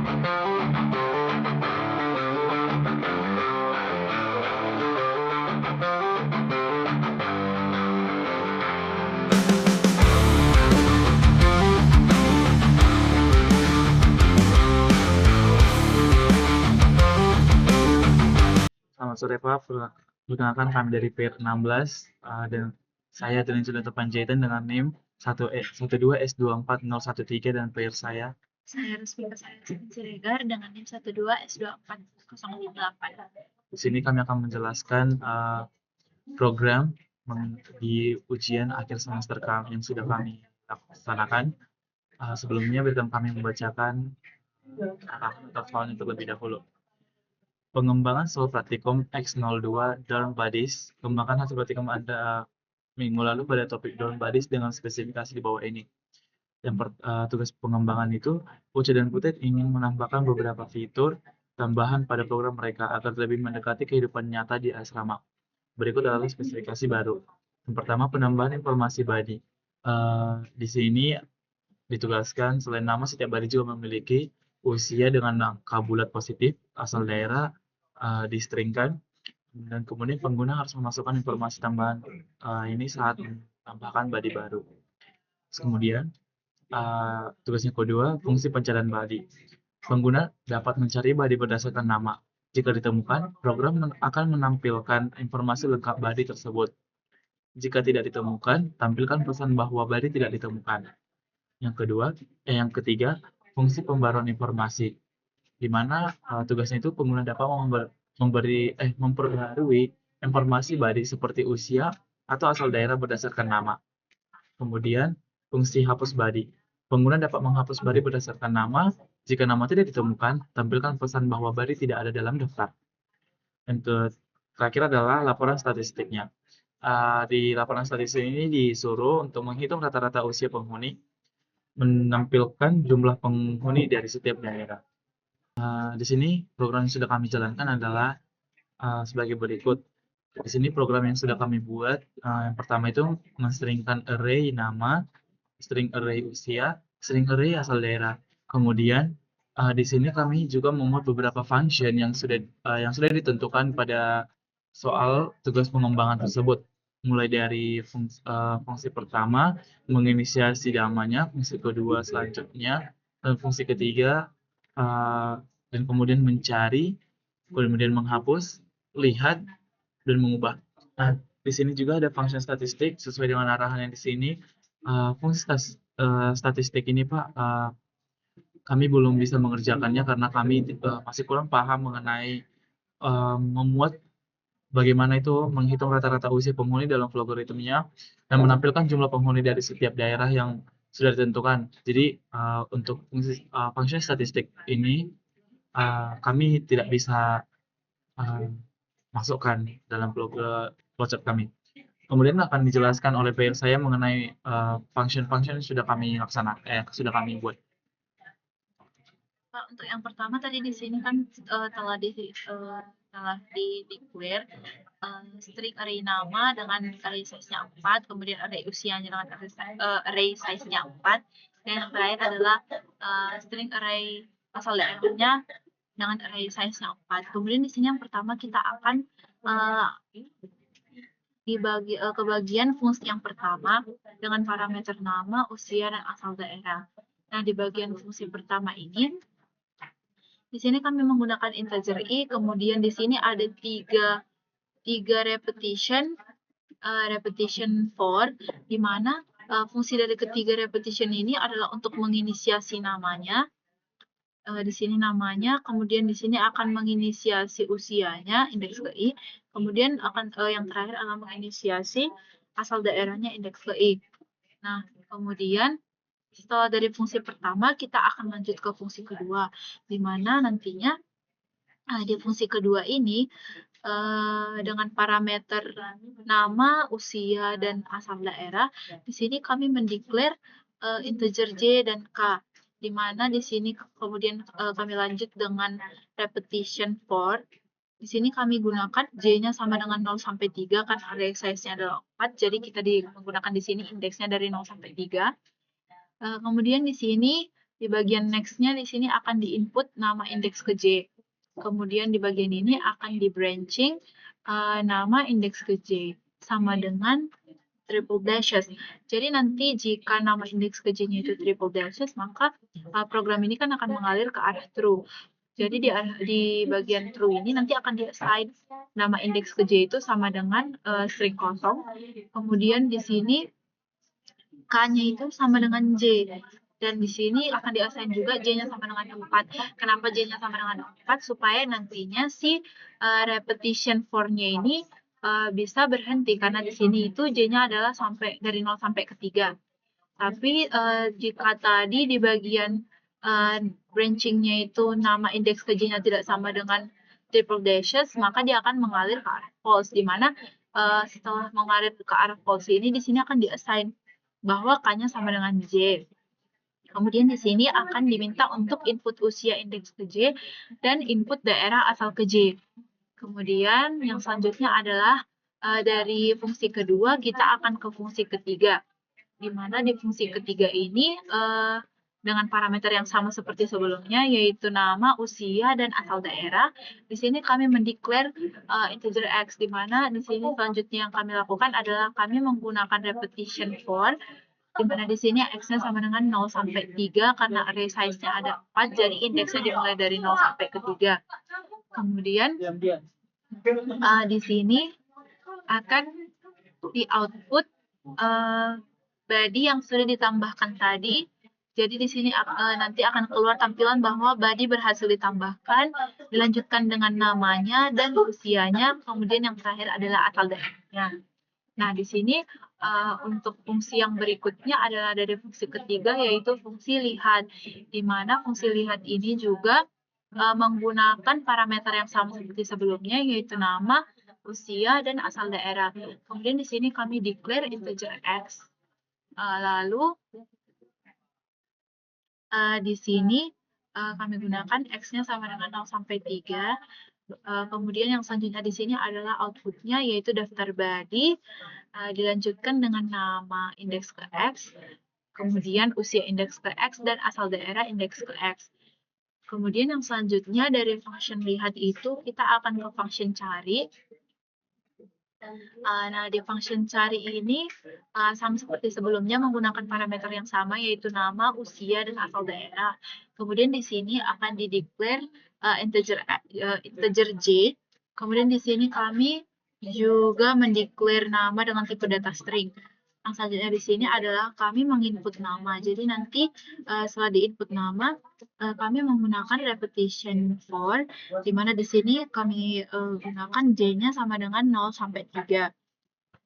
Selamat sore Pak, perkenalkan kami dari PIR 16 dan saya Sudanto Panjaitan dengan NIM 12S24013 dan PIR saya. Saya Rusmi Siregar dengan NIM 12S24058. Di sini kami akan menjelaskan program di ujian akhir semester kami yang sudah kami laksanakan. Sebelumnya biarkan kami membacakan atau soalnya terlebih dahulu. Pengembangan soal praktikum X02 Dorm Buddies. Kembangkan hasil praktikum Anda minggu lalu pada topik Dorm Buddies dengan spesifikasi di bawah ini. Tugas pengembangan itu, Uca dan Putet ingin menambahkan beberapa fitur tambahan pada program mereka agar lebih mendekati kehidupan nyata di asrama. Berikut adalah spesifikasi baru. Yang pertama, penambahan informasi buddy. Di sini ditugaskan selain nama, setiap buddy juga memiliki usia dengan angka bulat positif, asal daerah distringkan, dan kemudian pengguna harus memasukkan informasi tambahan ini saat menambahkan buddy baru. Kemudian, tugasnya kedua, fungsi pencarian buddy. Pengguna dapat mencari buddy berdasarkan nama. Jika ditemukan, program akan menampilkan informasi lengkap buddy tersebut. Jika tidak ditemukan, tampilkan pesan bahwa buddy tidak ditemukan. Yang ketiga, fungsi pembaruan informasi, di mana tugasnya itu pengguna dapat memperbarui informasi buddy seperti usia atau asal daerah berdasarkan nama. Kemudian, fungsi hapus buddy. Pengguna dapat menghapus buddy berdasarkan nama. Jika nama tidak ditemukan, tampilkan pesan bahwa buddy tidak ada dalam daftar. Dan terakhir adalah laporan statistiknya. Di laporan statistik ini disuruh untuk menghitung rata-rata usia penghuni, menampilkan jumlah penghuni dari setiap daerah. Di sini program yang sudah kami jalankan adalah sebagai berikut. Di sini program yang sudah kami buat, yang pertama itu men-stringkan array nama, string array usia, string array asal daerah. Kemudian di sini kami juga memuat beberapa function yang sudah ditentukan pada soal tugas pengembangan tersebut. Mulai dari fungsi pertama menginisiasi namanya, fungsi kedua selanjutnya, dan fungsi ketiga dan kemudian mencari, kemudian menghapus, lihat, dan mengubah. Nah, di sini juga ada function statistik sesuai dengan arahan yang di sini. Fungsi statistik ini Pak, kami belum bisa mengerjakannya karena kami masih kurang paham mengenai memuat bagaimana itu menghitung rata-rata usia penghuni dalam logaritmnya dan menampilkan jumlah penghuni dari setiap daerah yang sudah ditentukan. Jadi untuk function statistik ini kami tidak bisa masukkan dalam flowchart kami. Kemudian akan dijelaskan oleh PR saya mengenai function-function yang sudah kami sudah kami buat. Pak, untuk yang pertama tadi di sini kan telah di declare string array nama dengan array size-nya 4, kemudian array usianya dengan array size-nya 4, dan yang terakhir adalah string array asal daerahnya dengan array size-nya 4. Kemudian di sini yang pertama kita akan dibagi ke bagian fungsi yang pertama dengan parameter nama, usia, dan asal daerah. Nah, di bagian fungsi pertama ini, di sini kami menggunakan integer i, kemudian di sini ada tiga repetition for, di mana fungsi dari ketiga repetition ini adalah untuk menginisiasi namanya. Di sini namanya, kemudian di sini akan menginisiasi usianya, indeks ke i, kemudian akan yang terakhir akan menginisiasi asal daerahnya, indeks ke i. Nah, kemudian setelah dari fungsi pertama, kita akan lanjut ke fungsi kedua, di mana nantinya di fungsi kedua ini dengan parameter nama, usia, dan asal daerah, di sini kami mendeklar integer j dan k, di mana di sini kemudian kami lanjut dengan repetition for. Di sini kami gunakan j-nya sama dengan 0 sampai 3 kan array size-nya adalah 4, jadi kita menggunakan di sini indeksnya dari 0 sampai 3. Kemudian di sini Di bagian next-nya di sini akan di-input nama indeks ke J. Kemudian di bagian ini akan di-branching nama indeks ke J sama dengan triple dashes. Jadi nanti jika nama indeks ke J-nya itu triple dashes, maka program ini kan akan mengalir ke arah true. Jadi di bagian true ini nanti akan di-assign nama indeks ke J itu sama dengan string kosong. Kemudian di sini K-nya itu sama dengan J. Dan di sini akan di-assign juga J-nya sama dengan 4. Kenapa J-nya sama dengan 4? Supaya nantinya si repetition for-nya ini bisa berhenti. Karena di sini itu J-nya adalah dari 0 sampai ke 3. Tapi jika tadi di bagian branching-nya itu nama indeks ke J-nya tidak sama dengan triple dashes, maka dia akan mengalir ke arah false. Di mana setelah mengalir ke arah false ini, di sini akan di-assign bahwa K-nya sama dengan J. Kemudian di sini akan diminta untuk input usia indeks ke J dan input daerah asal ke J. Kemudian yang selanjutnya adalah dari fungsi kedua kita akan ke fungsi ketiga. Di mana di fungsi ketiga ini dengan parameter yang sama seperti sebelumnya, yaitu nama, usia, dan asal daerah. Di sini kami mendeklar integer x, di mana di sini selanjutnya yang kami lakukan adalah kami menggunakan repetition for, di mana di sini x-nya sama dengan 0 sampai 3 karena array size-nya ada 4, jadi indeksnya dimulai dari 0 sampai ke 3. Kemudian di sini akan di output body yang sudah ditambahkan tadi. Jadi di sini nanti akan keluar tampilan bahwa body berhasil ditambahkan, dilanjutkan dengan namanya dan usianya, kemudian yang terakhir adalah asal daerahnya. Nah, di sini untuk fungsi yang berikutnya adalah dari fungsi ketiga, yaitu fungsi lihat. Di mana fungsi lihat ini juga menggunakan parameter yang sama seperti sebelumnya, yaitu nama, usia, dan asal daerah. Kemudian di sini kami declare integer x. Lalu di sini kami gunakan x-nya sama dengan 0 sampai 3. Kemudian yang selanjutnya di sini adalah outputnya, yaitu daftar body, dilanjutkan dengan nama indeks ke x, kemudian usia indeks ke x, dan asal daerah indeks ke x. Kemudian yang selanjutnya dari function lihat itu kita akan ke function cari. Nah, di function cari ini sama seperti sebelumnya menggunakan parameter yang sama, yaitu nama, usia, dan asal daerah. Kemudian di sini akan dideklar integer J. Kemudian di sini kami juga mendeklar nama dengan tipe data string. Yang selanjutnya di sini adalah kami menginput nama. Jadi nanti setelah diinput nama, kami menggunakan repetition for, di mana di sini kami gunakan J-nya sama dengan 0 sampai 3.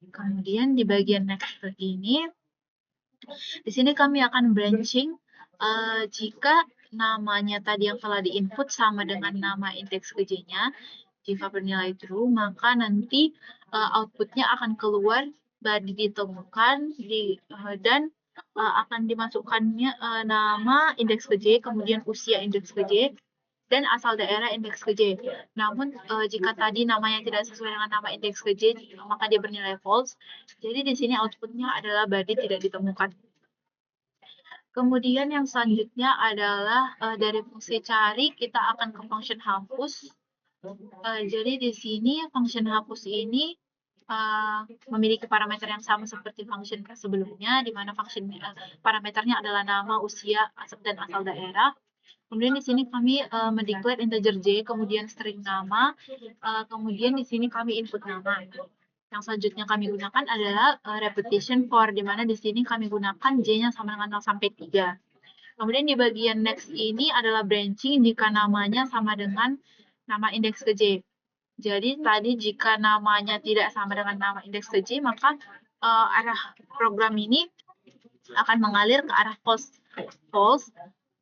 Kemudian di bagian next ini, di sini kami akan branching jika namanya tadi yang telah diinput sama dengan nama indeks ke J-nya. Jika bernilai true, maka nanti outputnya akan keluar body ditemukan dan akan dimasukkannya nama indeks ke J, kemudian usia indeks ke J, dan asal daerah indeks ke J. Namun jika tadi namanya tidak sesuai dengan nama indeks ke J, maka dia bernilai false. Jadi di sini outputnya adalah body tidak ditemukan. Kemudian yang selanjutnya adalah dari fungsi cari kita akan ke function hapus. Jadi di sini function hapus ini memiliki parameter yang sama seperti function sebelumnya, di mana function parameternya adalah nama, usia, dan asal daerah. Kemudian di sini kami mendeklar integer J, kemudian string nama, kemudian di sini kami input nama. Yang selanjutnya kami gunakan adalah repetition for, di mana di sini kami gunakan J-nya sama dengan 0 sampai 3. Kemudian di bagian next ini adalah branching jika namanya sama dengan nama indeks ke J. Jadi tadi jika namanya tidak sama dengan nama indeks ke J, maka arah program ini akan mengalir ke arah false.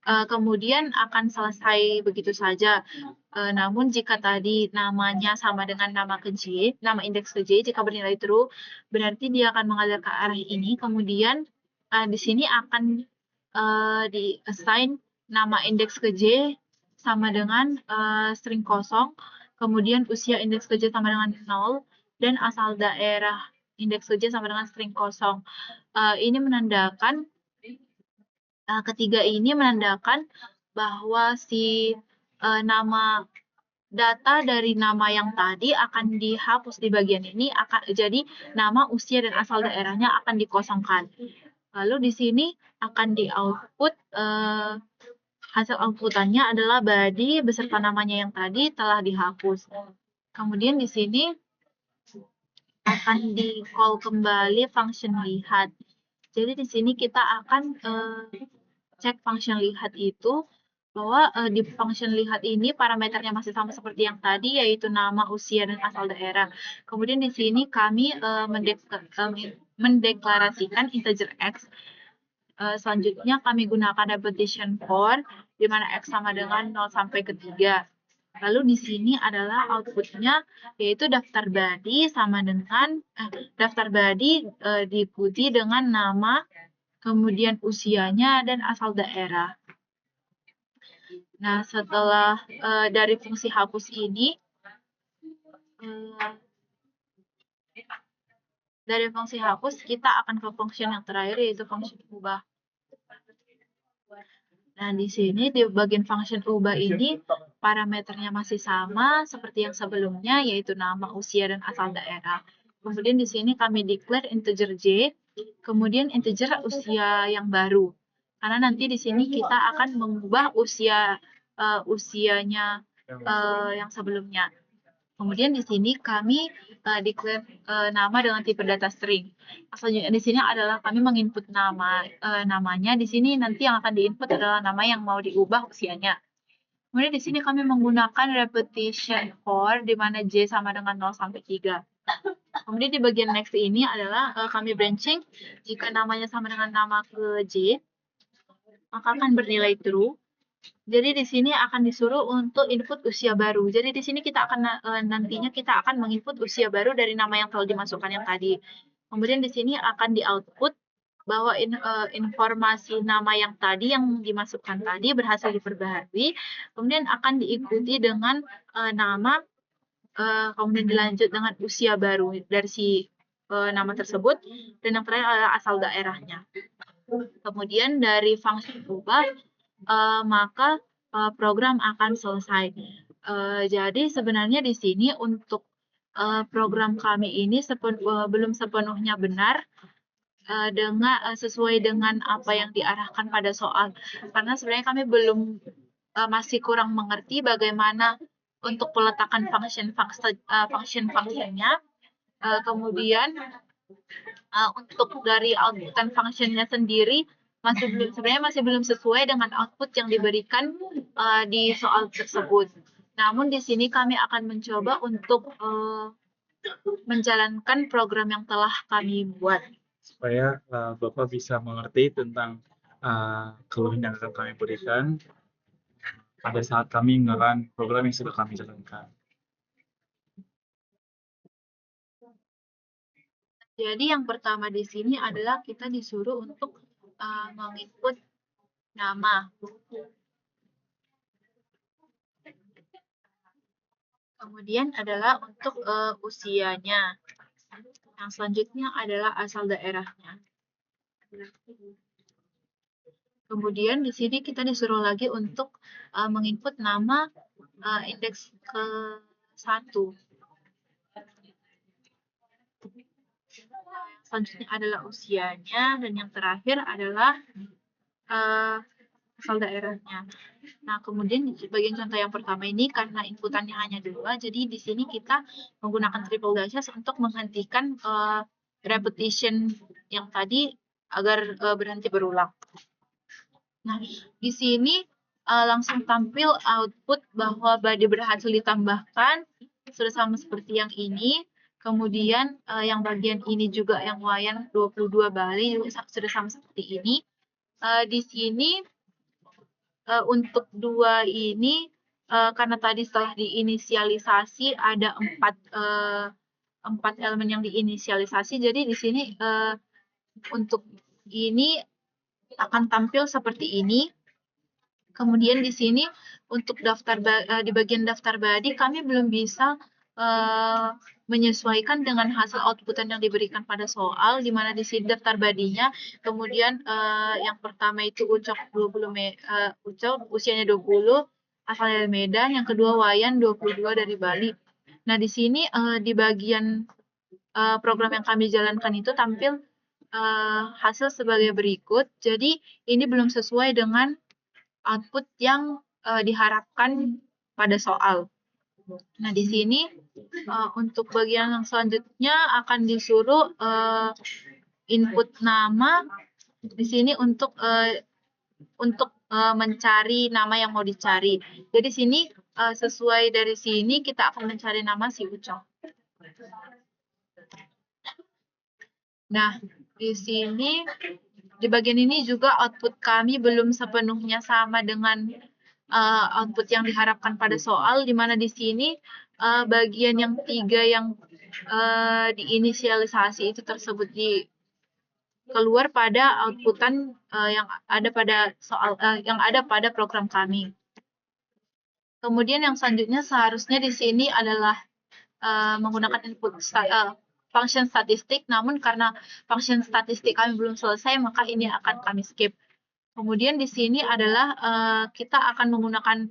Kemudian akan selesai begitu saja. Namun jika tadi namanya sama dengan nama indeks ke J, jika bernilai true, berarti dia akan mengalir ke arah ini. Kemudian di sini akan di-assign nama indeks ke J sama dengan string kosong, kemudian usia indeks ke J sama dengan 0, dan asal daerah indeks ke J sama dengan string kosong. Ini menandakan ketiga ini menandakan bahwa si nama data dari nama yang tadi akan dihapus di bagian ini, jadi nama, usia, dan asal daerahnya akan dikosongkan. Lalu di sini akan di-output, hasil outputannya adalah body beserta namanya yang tadi telah dihapus. Kemudian di sini akan di-call kembali function lihat. Jadi di sini kita akan cek function lihat itu bahwa di function lihat ini parameternya masih sama seperti yang tadi, yaitu nama, usia, dan asal daerah. Kemudian di sini kami mendeklarasikan integer x. Selanjutnya kami gunakan repetition for, di mana x sama dengan 0 sampai ke 3. Lalu di sini adalah outputnya, yaitu daftar body sama dengan daftar body diikuti dengan nama, kemudian usianya, dan asal daerah. Nah, setelah dari fungsi hapus ini, kita akan ke function yang terakhir, yaitu function ubah. Nah, di sini di bagian function ubah ini parameternya masih sama seperti yang sebelumnya, yaitu nama, usia, dan asal daerah. Kemudian di sini kami declare integer j, kemudian integer usia yang baru. Karena nanti di sini kita akan mengubah usianya yang sebelumnya. Kemudian di sini kami declare nama dengan tipe data string. Selanjutnya di sini adalah kami menginput namanya. Di sini nanti yang akan diinput adalah nama yang mau diubah usianya. Kemudian di sini kami menggunakan repetition for, di mana j sama dengan 0 sampai 3. Kemudian di bagian next ini adalah kami branching. Jika namanya sama dengan nama ke j, maka akan bernilai true. Jadi di sini akan disuruh untuk input usia baru. Jadi di sini kita akan nantinya kita akan menginput usia baru dari nama yang telah dimasukkan yang tadi. Kemudian di sini akan di-output bahwa informasi nama yang tadi yang dimasukkan tadi berhasil diperbaharui. Kemudian akan diikuti dengan nama, kemudian dilanjut dengan usia baru dari si nama tersebut, dan yang terakhir adalah asal daerahnya. Kemudian dari function ubah, maka program akan selesai. Jadi sebenarnya di sini untuk program kami ini belum sepenuhnya benar sesuai dengan apa yang diarahkan pada soal. Karena sebenarnya kami masih kurang mengerti bagaimana untuk peletakan function-nya. Kemudian untuk dari outputan functionnya sendiri sebenarnya masih belum sesuai dengan output yang diberikan di soal tersebut. Namun di sini kami akan mencoba untuk menjalankan program yang telah kami buat. Supaya Bapak bisa mengerti tentang keluhan yang akan kami berikan pada saat kami menggunakan program yang sudah kami jalankan. Jadi yang pertama di sini adalah kita disuruh untuk menginput nama. Kemudian adalah untuk usianya. Yang selanjutnya adalah asal daerahnya. Kemudian di sini kita disuruh lagi untuk menginput nama indeks ke-1. Selanjutnya adalah usianya, dan yang terakhir adalah asal daerahnya. Nah, kemudian di bagian contoh yang pertama ini karena inputannya hanya 2, jadi di sini kita menggunakan triple dashes untuk menghentikan repetition yang tadi agar berhenti berulang. Nah, di sini langsung tampil output bahwa body berhasil ditambahkan, sudah sama seperti yang ini. Kemudian yang bagian ini juga yang wayan 22 bali sudah sama seperti ini. Di sini untuk 2 ini karena tadi setelah diinisialisasi ada 4 elemen yang diinisialisasi, jadi di sini untuk ini akan tampil seperti ini. Kemudian di sini untuk di bagian daftar body kami belum bisa menyesuaikan dengan hasil outputan yang diberikan pada soal, di mana di sini daftar badinya, kemudian yang pertama itu Ucok Ucok usianya 20, asal dari Medan, yang kedua Wayan 22 dari Bali. Nah, di sini di bagian program yang kami jalankan itu tampil hasil sebagai berikut. Jadi ini belum sesuai dengan output yang diharapkan pada soal. Nah, di sini untuk bagian yang selanjutnya akan disuruh input nama di sini untuk mencari nama yang mau dicari. Jadi sini sesuai dari sini kita akan mencari nama si Ucok. Nah, di sini di bagian ini juga output kami belum sepenuhnya sama dengan output yang diharapkan pada soal, di mana di sini bagian yang 3 yang diinisialisasi itu tersebut keluar pada outputan yang ada pada soal yang ada pada program kami. Kemudian yang selanjutnya seharusnya di sini adalah menggunakan input function statistik, namun karena function statistik kami belum selesai, maka ini akan kami skip. Kemudian di sini adalah kita akan menggunakan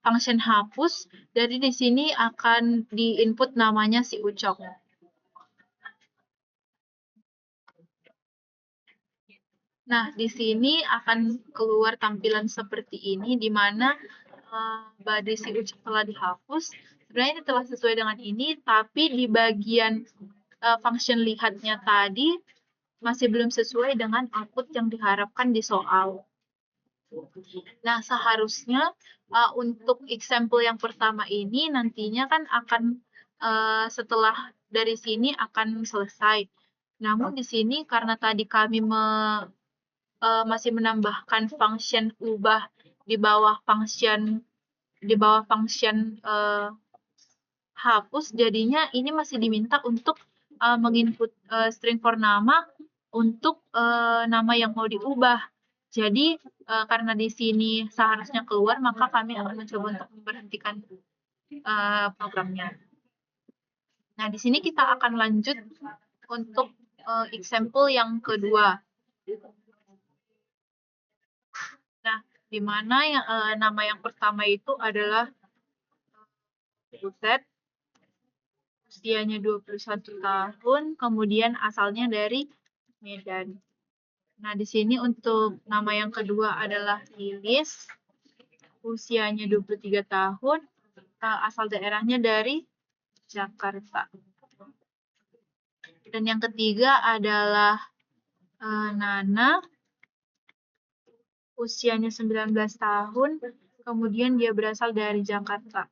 function hapus, jadi di sini akan di-input namanya si Ucok. Nah, di sini akan keluar tampilan seperti ini, di mana body si Ucok telah dihapus. Sebenarnya ini telah sesuai dengan ini, tapi di bagian function lihatnya tadi masih belum sesuai dengan output yang diharapkan di soal. Nah, seharusnya untuk example yang pertama ini nantinya kan akan setelah dari sini akan selesai. Namun di sini karena tadi kami masih menambahkan function ubah di bawah function hapus, jadinya ini masih diminta untuk menginput string for nama untuk nama yang mau diubah. Jadi karena di sini seharusnya keluar, maka kami akan mencoba untuk memberhentikan programnya. Nah, di sini kita akan lanjut untuk example yang kedua. Nah, di mana nama yang pertama itu adalah Butet, usianya 21 tahun, kemudian asalnya dari Medan. Nah, di sini untuk nama yang kedua adalah Lilis, usianya 23 tahun, asal daerahnya dari Jakarta. Dan yang ketiga adalah Nana, usianya 19 tahun, kemudian dia berasal dari Jakarta.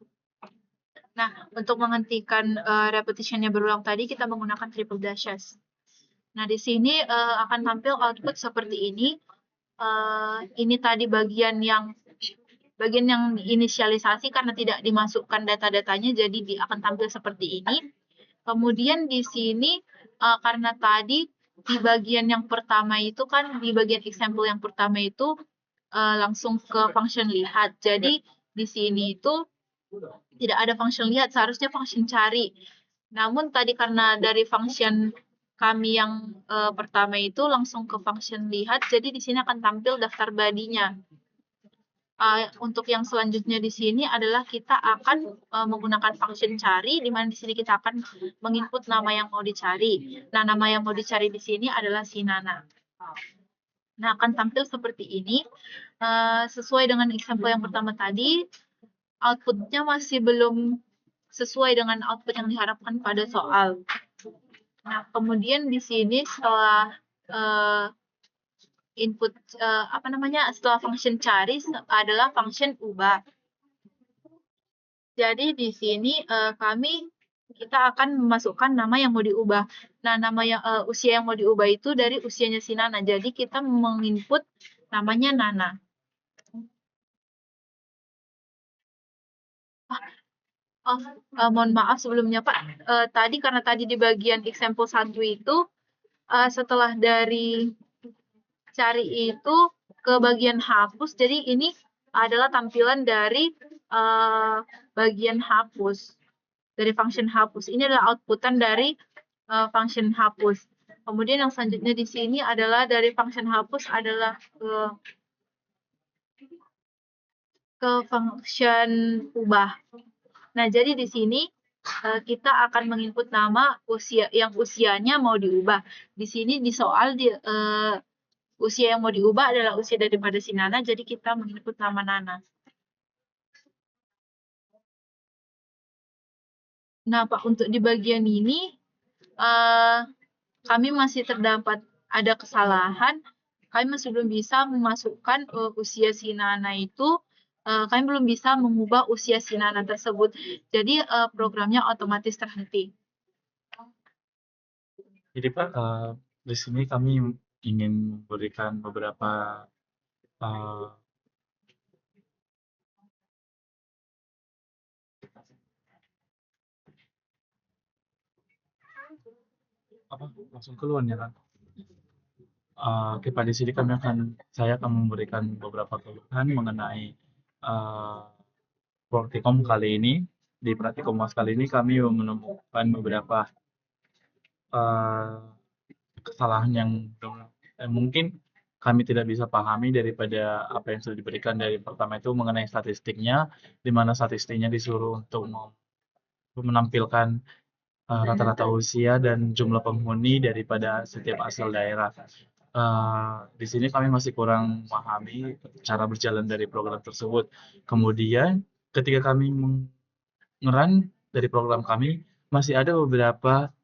Nah, untuk menghentikan repetitionnya berulang tadi, kita menggunakan triple dashes. Nah, di sini akan tampil output seperti ini. Ini tadi bagian yang inisialisasi karena tidak dimasukkan data-datanya, jadi akan tampil seperti ini. Kemudian di sini karena tadi di bagian yang pertama itu kan, di bagian example yang pertama itu langsung ke function lihat. Jadi di sini itu tidak ada function lihat, seharusnya function cari. Namun tadi karena dari function kami yang pertama itu langsung ke function lihat, jadi di sini akan tampil daftar badinya. Untuk yang selanjutnya di sini adalah kita akan menggunakan function cari, di mana di sini kita akan menginput nama yang mau dicari. Nah, nama yang mau dicari di sini adalah si Nana. Nah, akan tampil seperti ini. Sesuai dengan example yang pertama tadi, outputnya masih belum sesuai dengan output yang diharapkan pada soal. Nah, kemudian di sini setelah input setelah function cari adalah function ubah. Jadi di sini kita akan memasukkan nama yang mau diubah. Nah, nama yang usia yang mau diubah itu dari usianya si Nana. Jadi kita menginput namanya Nana. Mohon maaf sebelumnya Pak. Tadi karena tadi di bagian example 1 itu setelah dari cari itu ke bagian hapus. Jadi ini adalah tampilan dari bagian hapus. dari function hapus. Ini adalah outputan dari function hapus. Kemudian yang selanjutnya di sini adalah dari function hapus adalah ke function ubah. Nah, jadi di sini kita akan menginput nama yang usianya mau diubah. Di sini di soal usia yang mau diubah adalah usia daripada si Nana, jadi kita menginput nama Nana. Nah, Pak, untuk di bagian ini kami masih terdapat ada kesalahan. Kami masih belum bisa memasukkan usia si Nana itu. Kami belum bisa mengubah usia si Nana tersebut. Jadi programnya otomatis terhenti. Jadi Pak, di sini kami ingin memberikan beberapa langsung keluar ya kan? Oke, Pak, di sini saya akan memberikan beberapa keluhan mengenai praktikum kali ini. Di praktikum kali ini kami menemukan beberapa kesalahan yang mungkin kami tidak bisa pahami daripada apa yang sudah diberikan. Dari pertama itu mengenai statistiknya, di mana statistiknya disuruh untuk menampilkan rata-rata usia dan jumlah penghuni daripada setiap asal daerah. Di sini kami masih kurang memahami cara berjalan dari program tersebut. Kemudian ketika kami ngerun dari program kami, masih ada beberapa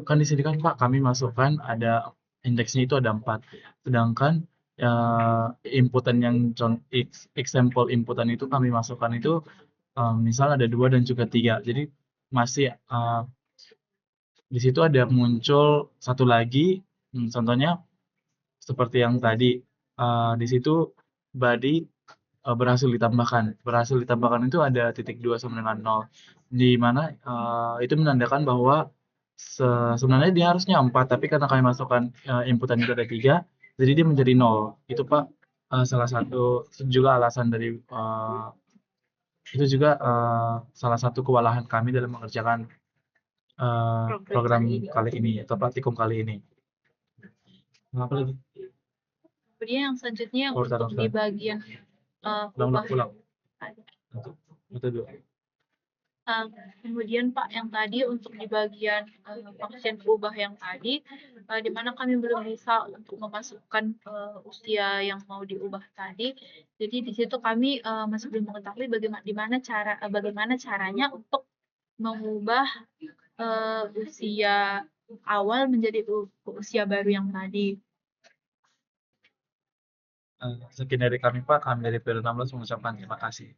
kan di sini kan Pak kami masukkan ada indeksnya itu ada 4, sedangkan inputan yang example inputan itu kami masukkan itu misal ada 2 dan juga 3. Jadi masih di situ ada muncul satu lagi, contohnya seperti yang tadi di situ body berhasil ditambahkan itu ada titik 2 sama dengan 0, di mana itu menandakan bahwa sebenarnya dia harusnya 4, tapi karena kami masukkan inputan itu ada 3, jadi dia menjadi 0. Itu Pak salah satu juga alasan dari itu juga salah satu kewalahan kami dalam mengerjakan program kali ini atau praktikum kali ini. Apa lagi? Kemudian yang selanjutnya untuk di bagian ulang. Kemudian Pak, yang tadi untuk di bagian function ubah yang tadi, di mana kami belum bisa untuk memasukkan usia yang mau diubah tadi. Jadi di situ kami masih belum mengetahui bagaimana caranya untuk mengubah usia awal menjadi usia baru yang tadi. Sekian dari kami Pak, kami dari PL16 mengucapkan terima kasih.